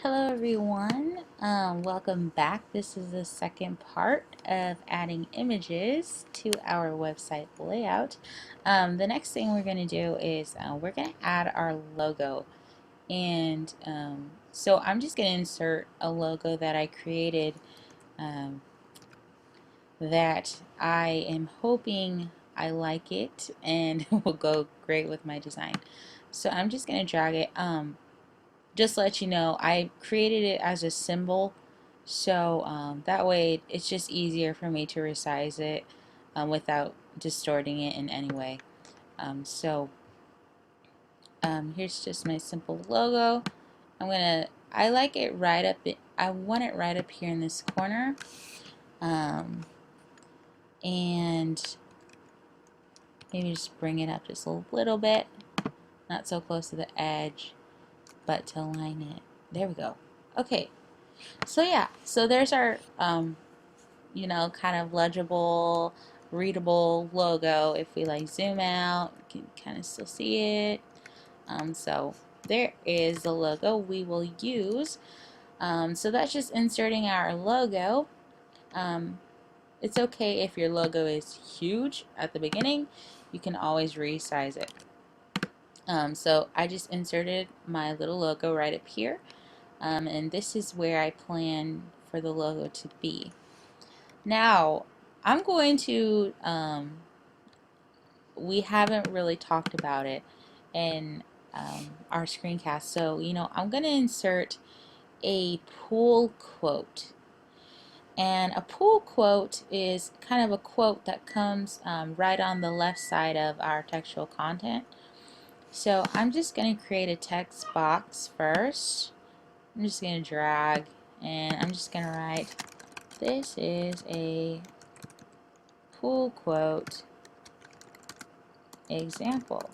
Hello everyone, welcome back. This is the second part of adding images to our website layout. The next thing we're going to do is we're going to add our logo, and so I'm just going to insert a logo that I created um, that I am hoping I like it and will go great with my design. So I'm just going to drag it. Just to let you know, I created it as a symbol, so that way it's just easier for me to resize it without distorting it in any way. Here's just my simple logo. I like it right up, I want it right up here in this corner, and maybe just bring it up just a little bit, not so close to the edge, but to line it. There we go. Okay, so yeah, so there's our kind of legible, readable logo. If we like zoom out, you can kind of still see it. So there is the logo we will use. So that's just inserting our logo. Um, it's okay if your logo is huge at the beginning. You can always resize it. So I just inserted my little logo right up here. And this is where I plan for the logo to be. Now, I'm going to, we haven't really talked about it in our screencast, so, I'm going to insert a pull quote. And a pull quote is kind of a quote that comes right on the left side of our textual content. So I'm just going to create a text box first. I'm just going to drag, and I'm just going to write, this is a pull quote example.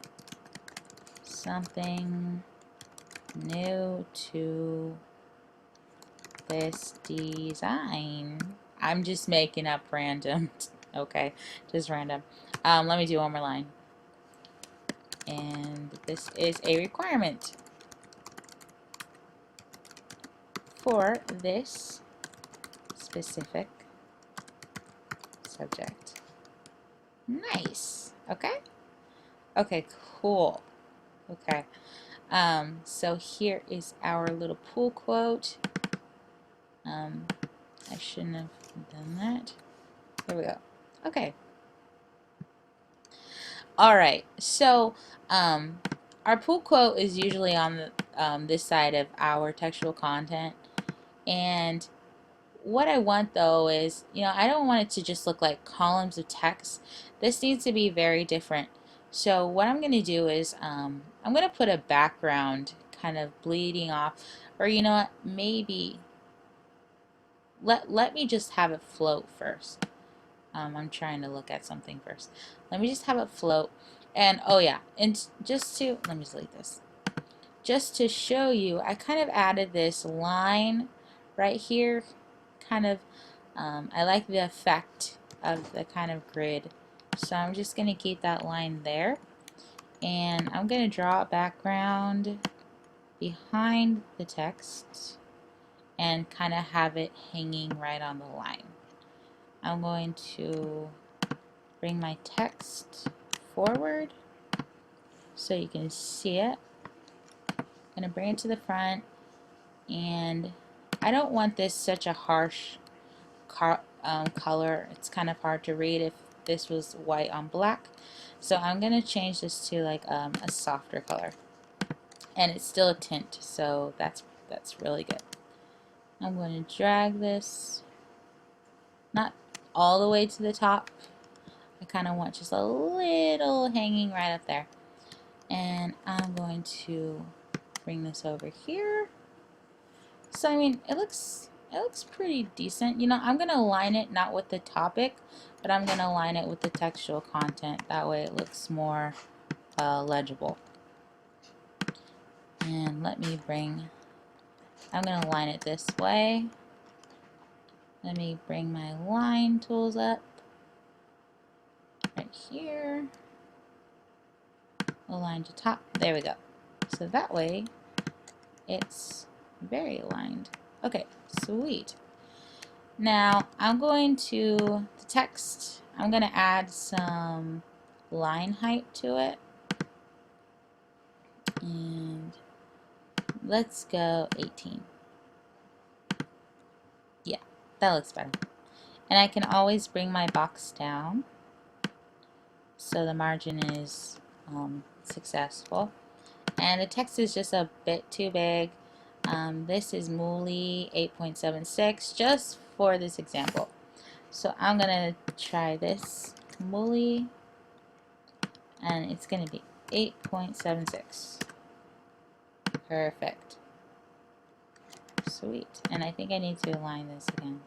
Something new to this design. I'm just making up random. Okay, just random. Let me do one more line. And this is a requirement for this specific subject. Nice. Okay. Okay, cool. Okay. So here is our little pull quote. I shouldn't have done that. There we go. Okay. Alright, so our pull quote is usually on this side of our textual content, and what I want though is, I don't want it to just look like columns of text. This needs to be very different. So what I'm going to do is I'm going to put a background kind of bleeding off, or you know what, maybe let me just have it float first. I'm trying to look at something first. Let me just have it float. And oh yeah, and just to, let me delete this. Just to show you, I kind of added this line right here. Kind of, I like the effect of the kind of grid. So I'm just going to keep that line there. And I'm going to draw a background behind the text and kind of have it hanging right on the line. I'm going to bring my text forward so you can see it. I'm going to bring it to the front, and I don't want this such a harsh color. It's kind of hard to read if this was white on black. So I'm going to change this to like a softer color. And it's still a tint, so that's really good. I'm going to drag this, not all the way to the top. I kind of want just a little hanging right up there. And I'm going to bring this over here. So I mean, it looks pretty decent. I'm gonna align it not with the topic, but I'm gonna align it with the textual content. That way it looks more legible. And I'm gonna align it this way. Let me bring my line tools up right here. Align to top. There we go. So that way it's Very aligned. Okay, sweet. Now I'm going to the text. I'm going to add some line height to it. And let's go 18. Yeah, that looks better. And I can always bring my box down so the margin is successful. And the text is just a bit too big. This is Mooley 8.76 just for this example. So I'm gonna try this Mooley, and it's gonna be 8.76. Perfect. Sweet. And I think I need to align this again.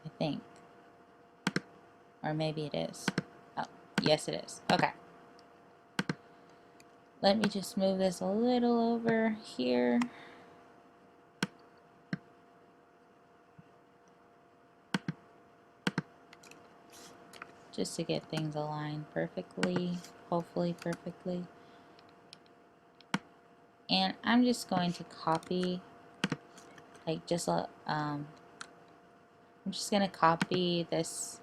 I think. Or maybe it is. Oh, yes it is. Okay. Let me just move this a little over here. Just to get things aligned perfectly, hopefully perfectly. And I'm just going to copy, like I'm just going to copy this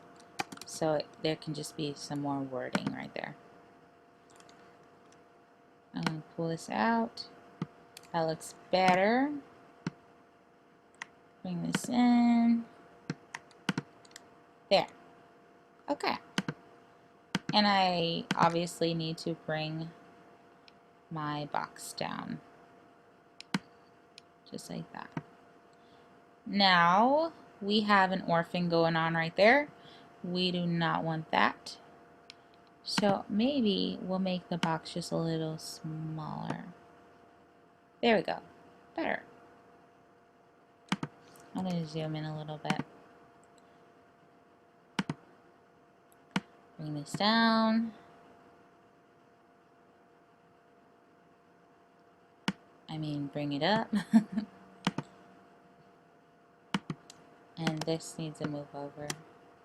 so there can just be some more wording right there. I'm going to pull this out. That looks better. Bring this in. There. Okay. And I obviously need to bring my box down. Just like that. Now we have an orphan going on right there. We do not want that. So maybe we'll make the box just a little smaller. There we go. Better. I'm going to zoom in a little bit. Bring this down. I mean, bring it up. And this needs to move over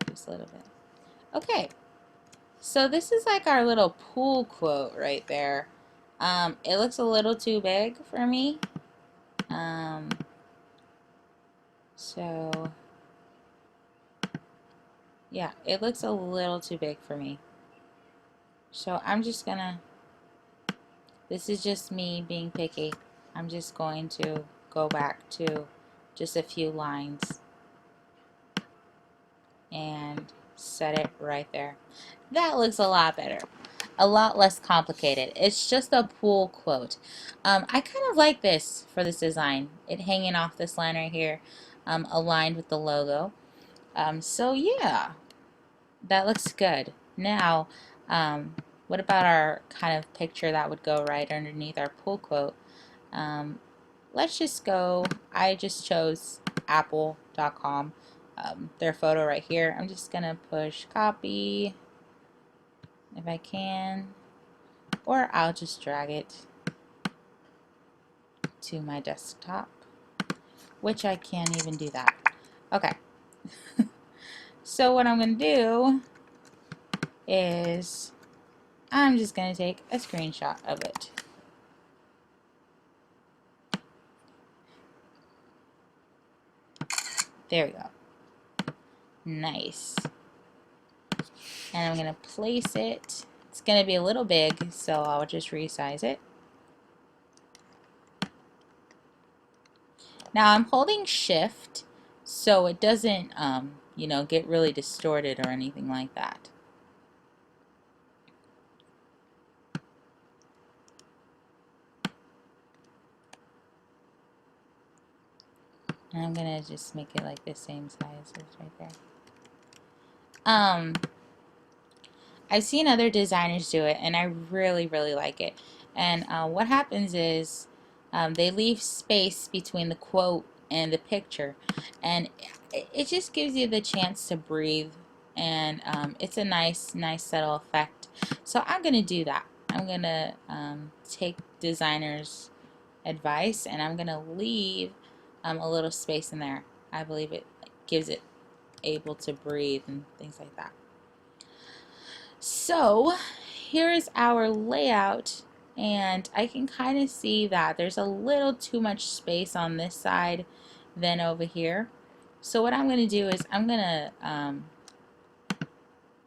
just a little bit. Okay. So this is like our little pool quote right there. It looks a little too big for me. So yeah, it looks a little too big for me. So I'm just gonna, this is just me being picky. I'm just going to go back to just a few lines and set it right there. That looks a lot better. A lot less complicated. It's just a pool quote. I kind of like this for this design. It hanging off this line right here, aligned with the logo. So yeah, that looks good. Now, what about our kind of picture that would go right underneath our pool quote? Let's just go, I just chose apple.com, their photo right here. I'm just gonna push copy if I can, or I'll just drag it to my desktop, which I can't even do that. Okay. So what I'm gonna do is I'm just gonna take a screenshot of it. There we go. Nice. And I'm going to place it. It's going to be a little big, so I'll just resize it. Now I'm holding shift so it doesn't, you know, get really distorted or anything like that. And I'm going to just make it like the same size as right there. I've seen other designers do it, and I really, really like it. And what happens is they leave space between the quote and the picture, and it just gives you the chance to breathe, and it's a nice subtle effect. So I'm going to do that. I'm going to take designers' advice, and I'm going to leave a little space in there. I believe it gives it able to breathe and things like that. So here's our layout, and I can kind of see that there's a little too much space on this side than over here. So what I'm going to do is I'm going to,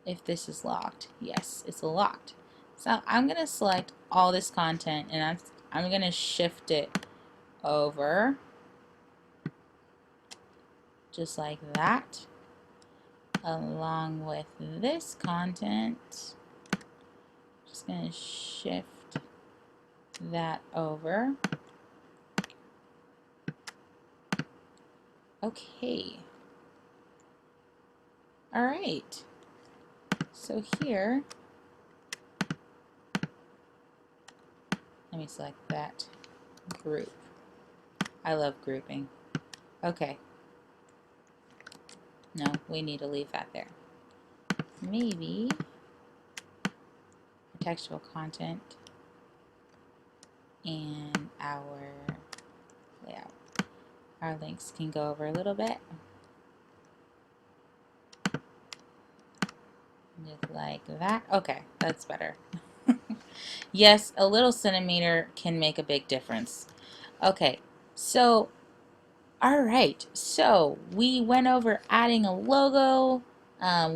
if this is locked, yes, it's locked. So I'm going to select all this content and I'm going to shift it over just like that, along with this content. Just going to shift that over. Okay. All right. So here, let me select that group. I love grouping. Okay. No, we need to leave that there. Maybe textual content and our layout. Our links can go over a little bit. Just like that. Okay, that's better. Yes, a little centimeter can make a big difference. Okay, so alright, so we went over adding a logo.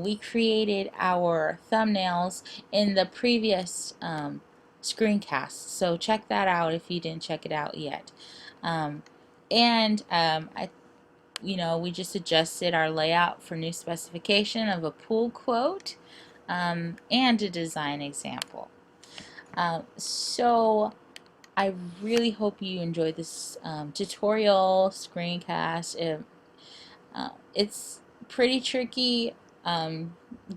We created our thumbnails in the previous screencast, so check that out if you didn't check it out yet. We just adjusted our layout for new specification of a pull quote and a design example. So I really hope you enjoyed this tutorial screencast. It's pretty tricky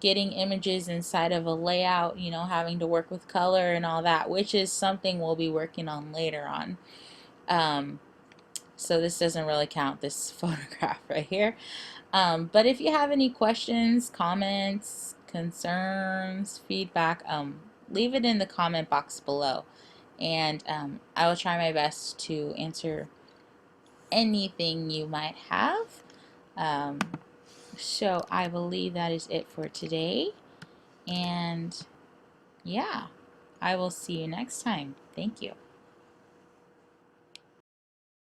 getting images inside of a layout, having to work with color and all that, which is something we'll be working on later on. So this doesn't really count, this photograph right here. But if you have any questions, comments, concerns, feedback, leave it in the comment box below. And I will try my best to answer anything you might have. So I believe that is it for today. And yeah, I will see you next time. Thank you.